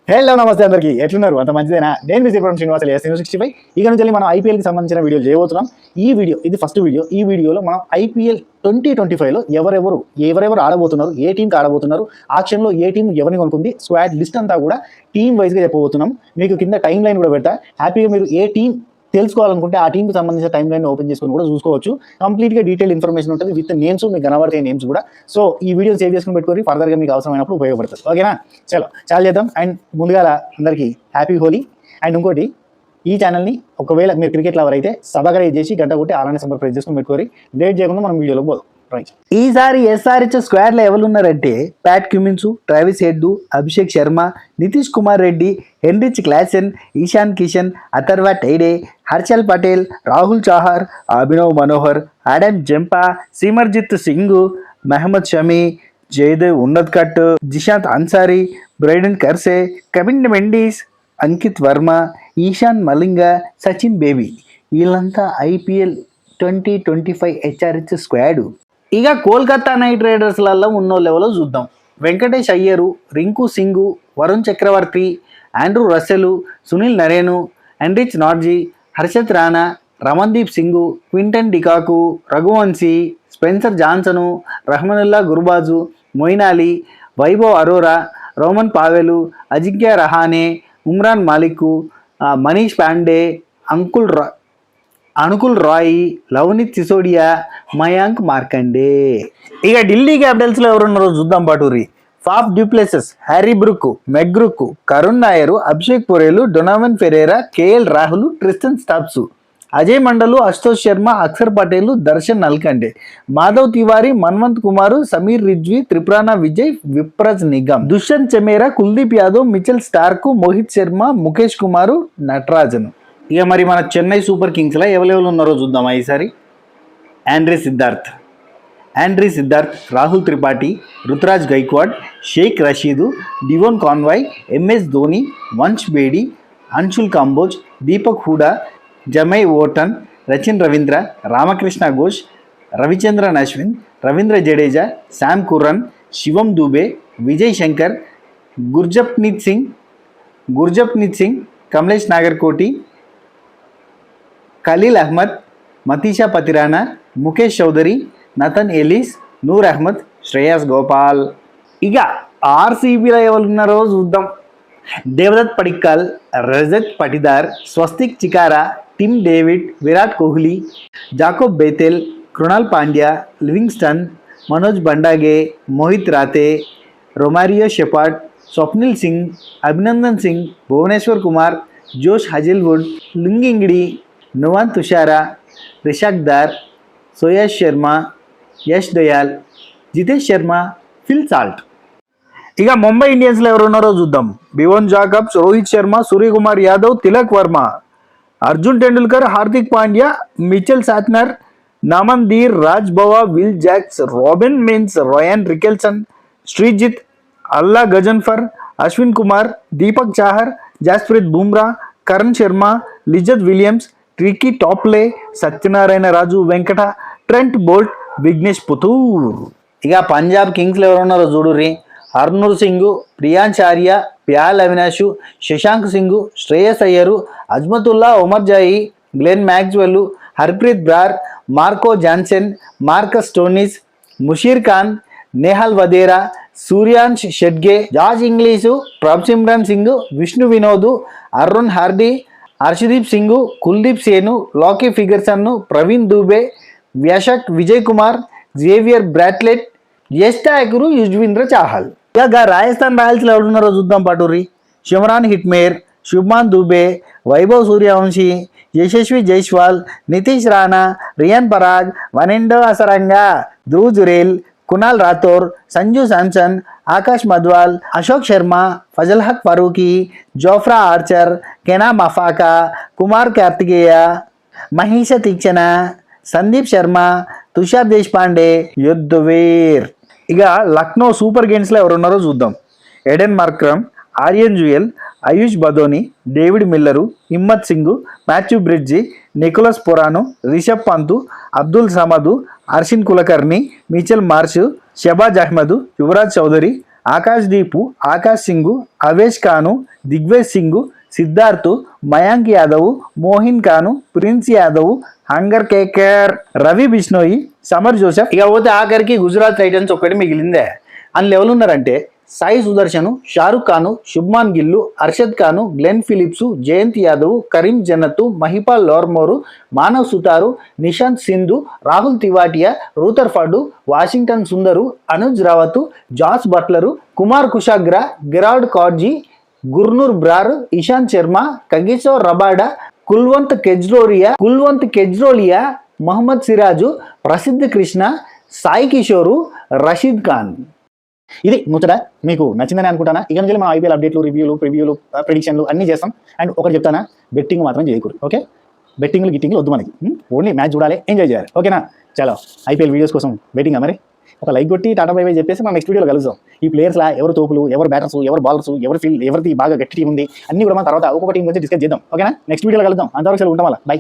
Hello నమస్తే అందరికీ ఎట్లున్నారు అంత మంచిదేనా నేను మీ శ్రీపురం శ్రీనివాస 65 ఇక నుంచి మనం ఐపీఎల్కి సంబంధించిన వీడియోలు చేయబోతున్నాం. ఈ వీడియో ఇది ఫస్ట్ వీడియో. ఈ వీడియోలో మనం ఐపీఎల్ 2025లో ఎవరెవరు ఆడబోతున్నారు, ఏ టీంకి ఆడబోతున్నారు, ఆక్షన్లో ఏ టీం ఎవరిని కొనుక్కుంది, స్క్వాడ్ లిస్ట్ అంతా కూడా టీం వైజ్గా చెప్పబోతున్నాం. మీకు కింద టైం లైన్ కూడా పెడతా. హ్యాపీగా మీరు ఏ టీం తెలుసుకోవాలనుకుంటే ఆ టీంకి సంబంధించిన టైం లైన్ ఓపెన్ చేసుకొని కూడా చూసుకోవచ్చు. కంప్లీట్గా డీటెయిల్ ఇన్ఫర్మేషన్ ఉంటుంది విత్ నేమ్స్, మీకు కనబడతాయి నేమ్స్ కూడా. సో ఈ వీడియో సేవ్ చేసుకుని పెట్టుకొని ఫర్దర్గా మీకు అవసరమైనప్పుడు ఉపయోగపడుతుంది. ఓకేనా? చాలా చేద్దాం. అండ్ ముందుగా అందరికీ హ్యాపీ హోలీ. అండ్ ఇంకోటి, ఈ ఛానల్ని ఒకవేళ మీరు క్రికెట్ లవర్ అయితే సబ్స్క్రైబ్ చేసి గంట కొట్టి అలానే ప్రెస్ చేసుకుని పెట్టుకోరి. లేట్ చేయకుండా మనం వీడియోలో పోదాం. ఈసారి ఎస్ఆర్హెచ్ స్క్వాడ్ లో ఎవరున్నారంటే Pat Cummins, Travis Head, Abhishek Sharma, Nitish Kumar Reddy, Heinrich Klaasen, Ishan Kishan, Atharva Taide, Harshal Patel, Rahul Chahar, Abhinav Manohar, Adam Zampa, Simarjeet Singh, Mohammed Shami, Jaydev Unadkat, Zeeshan Ansari, Brydon Carse, Kamindu Mendis, Ankit Verma, Eshan Malinga, Sachin Baby. వీళ్ళంతా ఐపీఎల్ 2025 హెచ్ఆర్హెచ్ స్క్వాడ్. ఇక కోల్కతా నైట్ రైడర్స్లలో ఉన్న లెవెల్లో చూద్దాం. Venkatesh Iyer, Rinku Singh, Varun Chakravarthy, Andre Russell, Sunil Narine, Anrich నార్జీ, Harshad Rana, Ramandeep Singh, Quinton de Kock, Raghuvanshi, Spencer Johnson, Rahmanullah Gurbaz, Moeen Ali, Vaibhav Arora, Rovman Powell, Ajinkya Rahane, Umran Malik, Manish Pandey, Anukul Roy, Luvnith Sisodia, Mayank Markande. ఇక ఢిల్లీ క్యాపిటల్స్లో ఎవరున్నారో చూద్దాం పాటూరి. Faf du Plessis, Harry Brook, McGurk, Karun Nair, Abhishek Porel, Donovan Ferreira, KL Rahul, Tristan Stubbs, Ajay Mandal, Ashutosh Sharma, Axar Patel, Darshan Nalkande, Madhav Tiwari, Manvanth Kumar, Sameer Rizvi, Tripurana Vijay, Vipraj Nigam, Dushmantha Chameera, Kuldeep Yadav, Mitchell Starc, Mohit Sharma, Mukesh Kumar, Natarajan. ఇక మరి మన చెన్నై సూపర్ కింగ్స్లో ఎవరెవరు ఉన్నారో చూద్దామా ఈసారి. Andre Siddharth, Rahul Tripathi, Ruturaj Gaikwad, Shaik Rasheed, Devon Conway, MS Dhoni, Vansh Bedi, Anshul Kamboj, Deepak Hooda, Jamie Overton, Rachin Ravindra, Ramakrishna Ghosh, Ravichandran Ashwin, Ravindra Jadeja, Sam Curran, Shivam Dube, Vijay Shankar, Gurjapneet Singh, Kamlesh Nagarkoti, Khaleel Ahmed, Matheesha Pathirana, Mukesh Choudhary, Nathan Ellis, Noor Ahmad, Shreyas Gopal. ఇక ఆర్సీబీలో ఎవరున్నారో చూద్దాం. Devdutt Padikkal, Rajat Patidar, Swastik Chikara, Tim David, Virat Kohli, Jacob Bethel, Krunal Pandya, Livingstone, Manoj Bhandage, Mohit Rathee, Romario Shepherd, Swapnil Singh, Abhinandan Singh, Bhuvneshwar Kumar, Josh Hazlewood, Lungi Ngidi, Nuwan Thushara, Rasikh Dar, Suyash Sharma, Yash Dayal, Jitesh Sharma, Phil Salt. ఇక ముంబై ఇండియన్స్లో ఎవరున్నారో చూద్దాం. Bevon Jacobs, Rohit Sharma, Suryakumar Yadav, Tilak Varma, Arjun Tendulkar, Hardik Pandya, Mitchell Santner, Naman Dhir, Raj Bawa, Will Jacks, Robin Minz, Ryan Rickelton, Sreejith, Allah Ghazanfar, Ashwani Kumar, Deepak Chahar, Jasprit Bumrah, Karn Sharma, లిజత్ Williams, ట్రికీ Topley, Satyanarayana Raju, Venkata, Trent Boult, Vignesh Puthur. ఇక పంజాబ్ కింగ్స్లో ఎవరున్నారో చూడుర్రి. Harnoor Singh, Priyansh Arya, Pyla Avinash, Shashank Singh, Shreyas Iyer, Azmatullah Omarzai, Glenn Maxwell, Harpreet Brar, Marco Jansen, Marcus Stoinis, Musheer Khan, Nehal Wadhera, Suryansh Shedge, George Inglis, Prabh Singh, Vishnu Vinod, Aaron Hardie, Harshdeep Singh, Kuldeep Sen, Lockie Ferguson, Praveen Dubey, Vyshak Vijay Kumar, Xavier Bartlett, Yash Thakur, Yuzvendra Chahal. ఇక రాజస్థాన్ రాయల్స్లో ఎవరున్నారో చూద్దాం పాటూరి. Shimron Hetmyer, Shubham Dubey, Vaibhav Suryavanshi, Yashasvi Jaiswal, Nitish Rana, Riyan Parag, Wanindu Hasaranga, Dhruv Jurel, Kunal Rathore, Sanju Samson, Akash Madhwal, Ashok Sharma, Fazal Haq Farooqi, Jofra Archer, Kwena Maphaka, Kumar Kartikeya, Maheesh Theekshana, Sandeep Sharma, Tushar Deshpande, Yudhvir. ఇక లక్నో సూపర్ కింగ్స్లో ఎవరున్నారో చూద్దాం. Aiden Markram, Aryan Juyal, Ayush Badoni, David Miller, Himmat Singh, Matthew Breetzke, Nicholas Pooran, Rishabh Pant, Abdul Samad, Arshin Kulkarni, Mitchell Marsh, Shahbaz Ahmed, Yuvraj Chaudhary, Akashdeep, Akash Singh, Avesh Khan, Digvesh Singh, Siddharth, Mayank Yadav, మోహిన్ Khan, Prince Yadav, Hangargekar, Ravi Bishnoi, Shamar Joseph. ఇక పోతే ఆఖరికి గుజరాత్ టైటన్స్ ఒక్కటి మిగిలిందే. అందులో ఎవరు ఉన్నారంటే Sai Sudarshan, Shahrukh Khan, Shubman Gill, Arshad Khan, Glenn Phillips, Jayant Yadav, Karim Janat, Mahipal Lomror, Manav Suthar, Nishant Sindhu, Rahul Tewatia, Rutherford, Washington Sundar, Anuj Rawat, Jos Buttler, Kumar Kushagra, Gerald Coetzee, Gurnoor Brar, Ishant Sharma, Kagiso Rabada, Kulwant Khejroliya, Mohammed Siraj, Prasidh Krishna, Sai Kishore, Rashid Khan. ఇది ముచ్చట మీకు నచ్చిందని అనుకుంటానా. ఇక నుంచి మనం ఐపీఎల్ అప్డేట్లు, రివ్యూలు, ప్రిడిక్షన్లు అన్నీ చేస్తాం. అండ్ ఒకటి చెప్తానా, బెట్టింగ్ మాత్రం చేయకూడదు. ఓకే, బెట్టింగ్లు వద్దు మనకి. ఓన్లీ మ్యాచ్ చూడాలి, ఎంజాయ్ చేయాలి. ఓకేనా? చలో, ఐపీఎల్ వీడియోస్ కోసం వెయిటింగా మరి. ఒక లైక్ కొట్టి టాటా బై బై చెప్పేసి మనం నెక్స్ట్ వీడియోలో కలుద్దాం. ఈ ప్లేయర్స్లా ఎవరు తోపులు, ఎవరు బ్యాటర్స్, ఎవరు బాలర్స్, ఎవరిది బాగా గట్టి టీం ఉంది అన్నీ కూడా మనం తర్వాత ఒక్కొక్క టీం గురించి డిస్కస్ చేద్దాం. ఓకేనా? నెక్స్ట్ వీడియోలో కలుద్దాం. అంతవరకు ఉంటాం. బై.